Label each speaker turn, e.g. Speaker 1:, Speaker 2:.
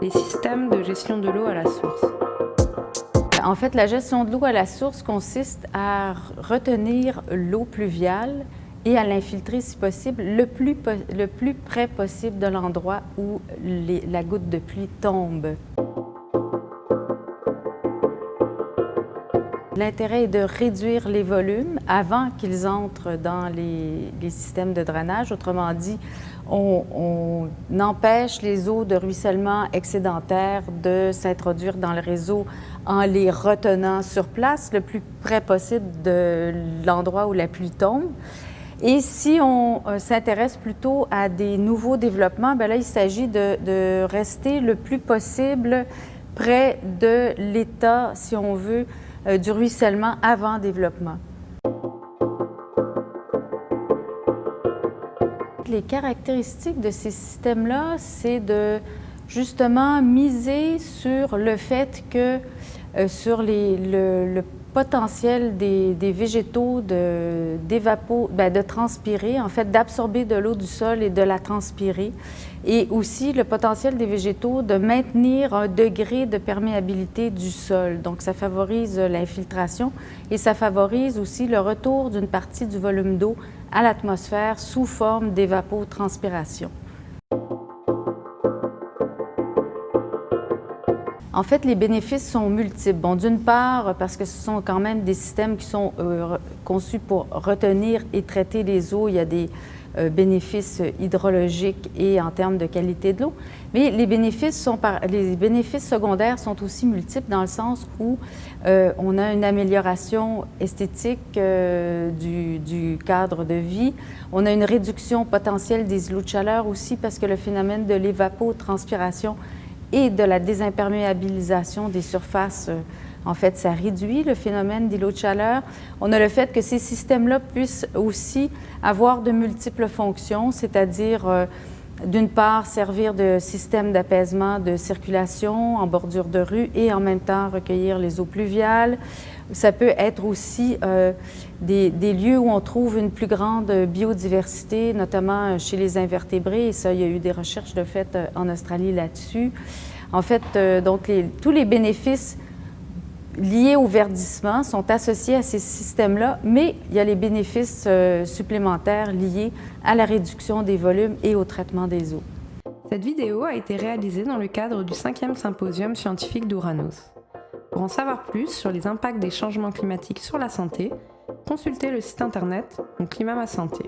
Speaker 1: Les systèmes de gestion de l'eau à la source.
Speaker 2: En fait, la gestion de l'eau à la source consiste à retenir l'eau pluviale et à l'infiltrer, si possible, le plus près possible de l'endroit où la goutte de pluie tombe. L'intérêt est de réduire les volumes avant qu'ils entrent dans les systèmes de drainage. Autrement dit, on empêche les eaux de ruissellement excédentaires de s'introduire dans le réseau en les retenant sur place le plus près possible de l'endroit où la pluie tombe. Et si on s'intéresse plutôt à des nouveaux développements, bien là, il s'agit de rester le plus possible près de l'état, si on veut, du ruissellement avant développement. Les caractéristiques de ces systèmes-là, c'est de justement miser sur le fait que sur le potentiel des végétaux de transpirer, en fait d'absorber de l'eau du sol et de la transpirer, et aussi le potentiel des végétaux de maintenir un degré de perméabilité du sol. Donc ça favorise l'infiltration et ça favorise aussi le retour d'une partie du volume d'eau à l'atmosphère sous forme d'évapotranspiration. En fait, les bénéfices sont multiples. Bon, d'une part, parce que ce sont quand même des systèmes qui sont conçus pour retenir et traiter les eaux. Il y a des bénéfices hydrologiques et en termes de qualité de l'eau. Mais les bénéfices secondaires sont aussi multiples dans le sens où on a une amélioration esthétique du cadre de vie. On a une réduction potentielle des îlots de chaleur aussi parce que le phénomène de l'évapotranspiration et de la désimperméabilisation des surfaces, en fait, ça réduit le phénomène d'îlots de chaleur. On a le fait que ces systèmes-là puissent aussi avoir de multiples fonctions, c'est-à-dire, d'une part, servir de système d'apaisement de circulation en bordure de rue et en même temps recueillir les eaux pluviales. Ça peut être aussi des lieux où on trouve une plus grande biodiversité, notamment chez les invertébrés, et ça, il y a eu des recherches de fait en Australie là-dessus. En fait, donc, tous les bénéfices liés au verdissement sont associés à ces systèmes-là, mais il y a les bénéfices supplémentaires liés à la réduction des volumes et au traitement des eaux.
Speaker 1: Cette vidéo a été réalisée dans le cadre du 5e symposium scientifique d'Ouranos. Pour en savoir plus sur les impacts des changements climatiques sur la santé, consultez le site internet Mon climat ma santé.